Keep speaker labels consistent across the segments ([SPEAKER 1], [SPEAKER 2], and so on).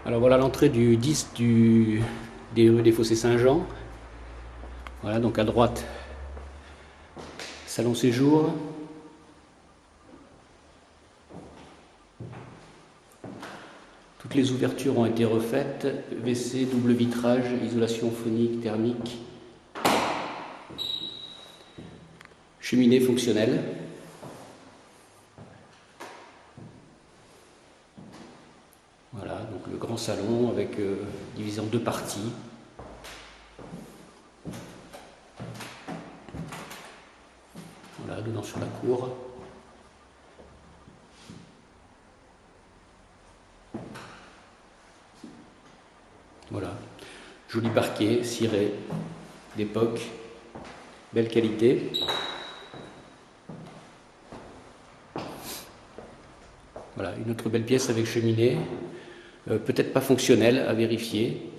[SPEAKER 1] Alors voilà l'entrée du 10 des rues des Fossés Saint-Jean. Voilà, donc à droite, salon séjour. Toutes les ouvertures ont été refaites. WC, double vitrage, isolation phonique, thermique. Cheminée fonctionnelle. Voilà, donc le grand salon avec divisé en deux parties. Voilà, donnant sur la cour. Voilà, joli parquet, ciré, d'époque, belle qualité. Voilà, une autre belle pièce avec cheminée, peut-être pas fonctionnelle, à vérifier.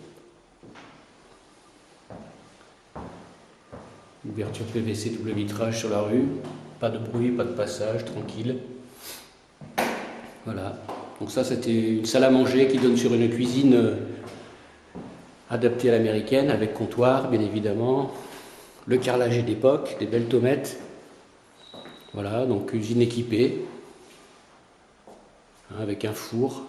[SPEAKER 1] Ouverture PVC, double vitrage sur la rue, pas de bruit, pas de passage, tranquille. Voilà, donc ça c'était une salle à manger qui donne sur une cuisine adaptée à l'américaine, avec comptoir bien évidemment. Le carrelage est d'époque, des belles tomates. Voilà, donc cuisine équipée, avec un four.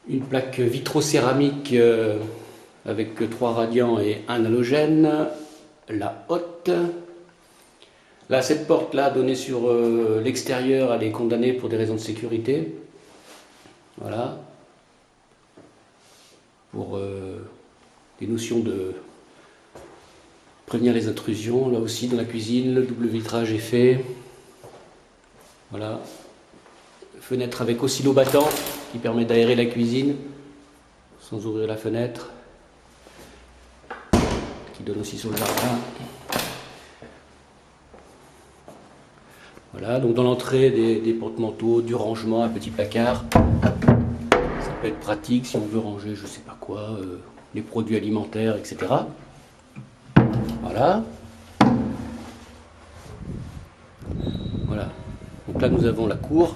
[SPEAKER 1] Une plaque vitrocéramique avec 3 radiants et 1 halogène. La haute. Là, cette porte-là, donnée sur l'extérieur, elle est condamnée pour des raisons de sécurité. Voilà. Pour des notions de prévenir les intrusions. Là aussi, dans la cuisine, le double vitrage est fait. Voilà. Fenêtre avec oscillo battant qui permet d'aérer la cuisine sans ouvrir la fenêtre. Qui donne aussi sur le jardin. Voilà, donc dans l'entrée des porte-manteaux, du rangement, un petit placard. Ça peut être pratique si on veut ranger, je sais pas quoi, les produits alimentaires, etc. Voilà. Voilà. Donc là nous avons la cour.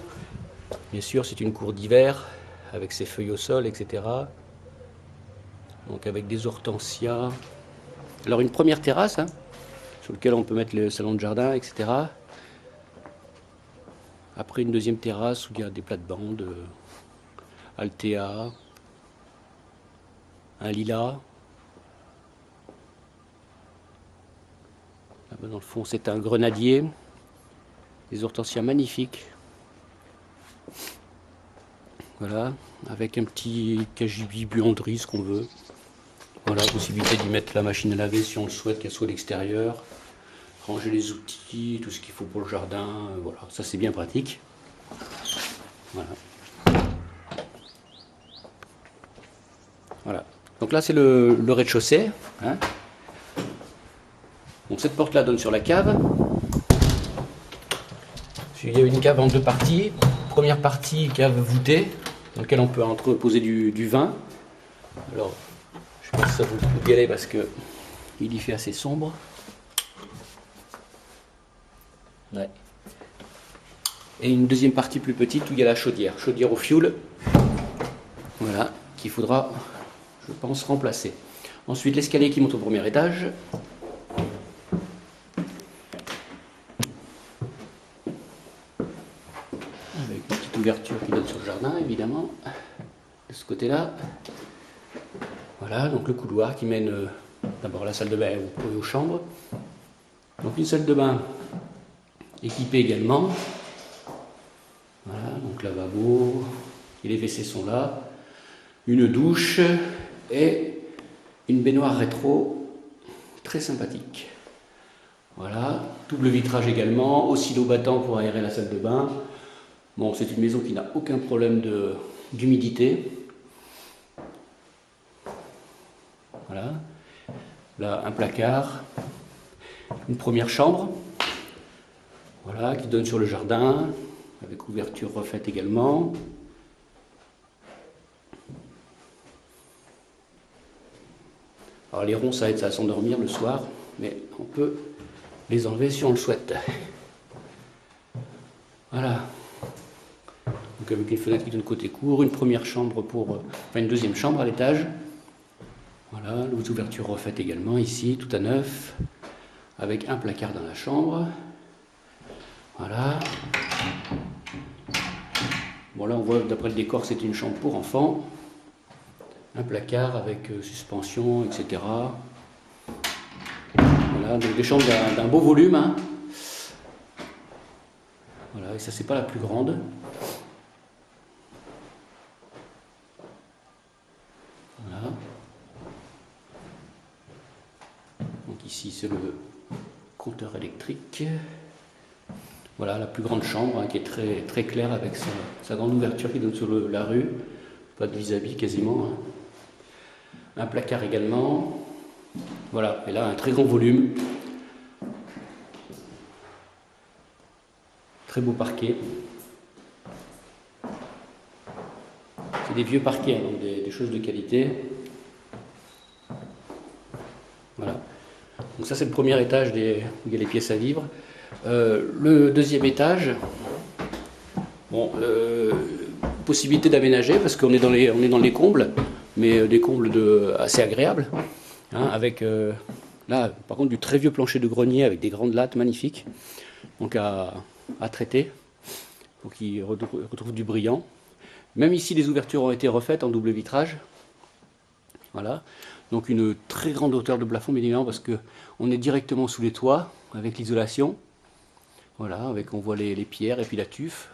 [SPEAKER 1] Bien sûr, c'est une cour d'hiver avec ses feuilles au sol, etc. Donc avec des hortensias. Alors une première terrasse, sur laquelle on peut mettre le salon de jardin, etc. Après une deuxième terrasse où il y a des plates-bandes, Altea, un lilas. Là-bas dans le fond c'est un grenadier, des hortensias magnifiques. Voilà, avec un petit cagibi buanderie, ce qu'on veut. Voilà, possibilité d'y mettre la machine à laver si on le souhaite, qu'elle soit à l'extérieur. Ranger les outils, tout ce qu'il faut pour le jardin, voilà, ça c'est bien pratique. Voilà. Voilà. Donc là c'est le rez-de-chaussée. Donc cette porte-là donne sur la cave. Il y a une cave en deux parties. Première partie, cave voûtée, dans laquelle on peut entreposer du vin. Alors, je pense que ça vaut le coup d'y aller parce que il y fait assez sombre. Ouais. Et une deuxième partie plus petite où il y a la chaudière au fioul. Voilà, qu'il faudra, je pense, remplacer. Ensuite, l'escalier qui monte au premier étage. Avec une petite ouverture qui donne sur le jardin, évidemment. De ce côté-là. Voilà, donc le couloir qui mène d'abord à la salle de bain et aux chambres. Donc une salle de bain équipée également. Voilà, donc lavabo, et les WC sont là. Une douche et une baignoire rétro très sympathique. Voilà, double vitrage également, oscillo battant pour aérer la salle de bain. Bon, c'est une maison qui n'a aucun problème d'humidité. Voilà, là un placard, une première chambre, voilà, qui donne sur le jardin, avec ouverture refaite également. Alors les ronds ça aide à s'endormir le soir, mais on peut les enlever si on le souhaite. Voilà. Donc avec une fenêtre qui donne côté cour, une première chambre enfin une deuxième chambre à l'étage. Voilà, les ouvertures refaites également ici, tout à neuf, avec un placard dans la chambre. Voilà. Bon là on voit d'après le décor c'est une chambre pour enfants. Un placard avec suspension, etc. Voilà, donc des chambres d'un beau volume. Hein. Voilà, et ça c'est pas la plus grande. Voilà. Donc ici c'est le compteur électrique. Voilà la plus grande chambre hein, qui est très, très claire avec sa grande ouverture qui donne sur la rue. Pas de vis-à-vis quasiment. Hein. Un placard également. Voilà, et là un très grand volume. Très beau parquet. C'est des vieux parquets, hein, donc des choses de qualité. Voilà. Donc ça c'est le premier étage où il y a les pièces à vivre. Le deuxième étage, bon, possibilité d'aménager parce qu'on est dans les combles, mais des combles assez agréables, hein, avec là par contre du très vieux plancher de grenier avec des grandes lattes magnifiques, donc à traiter pour qu'il retrouve du brillant. Même ici les ouvertures ont été refaites en double vitrage. Voilà, donc une très grande hauteur de plafond, bien évidemment, parce qu'on est directement sous les toits avec l'isolation. Voilà, on voit les pierres et puis la tuf.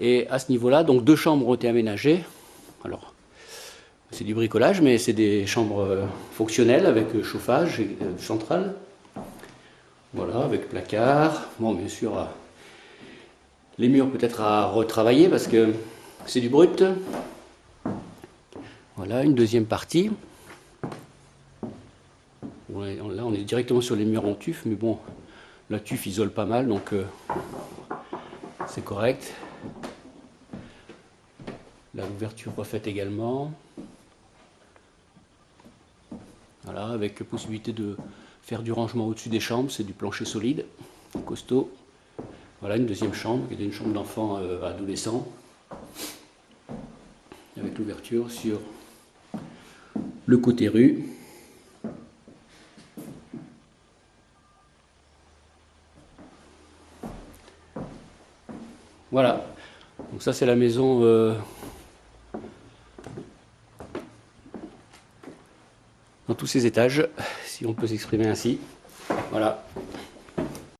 [SPEAKER 1] Et à ce niveau-là, donc 2 chambres ont été aménagées. Alors, c'est du bricolage, mais c'est des chambres fonctionnelles avec chauffage central. Voilà, avec placard. Bon, bien sûr, les murs peut-être à retravailler parce que c'est du brut. Voilà, une deuxième partie. Là, on est directement sur les murs en tuf, mais bon, la tuf isole pas mal, donc c'est correct. Là, l'ouverture refaite également. Voilà, avec possibilité de faire du rangement au-dessus des chambres, c'est du plancher solide, costaud. Voilà, une deuxième chambre, qui est une chambre d'enfant adolescent, avec l'ouverture sur le côté rue. Voilà, donc ça c'est la maison dans tous ses étages, si on peut s'exprimer ainsi. Voilà.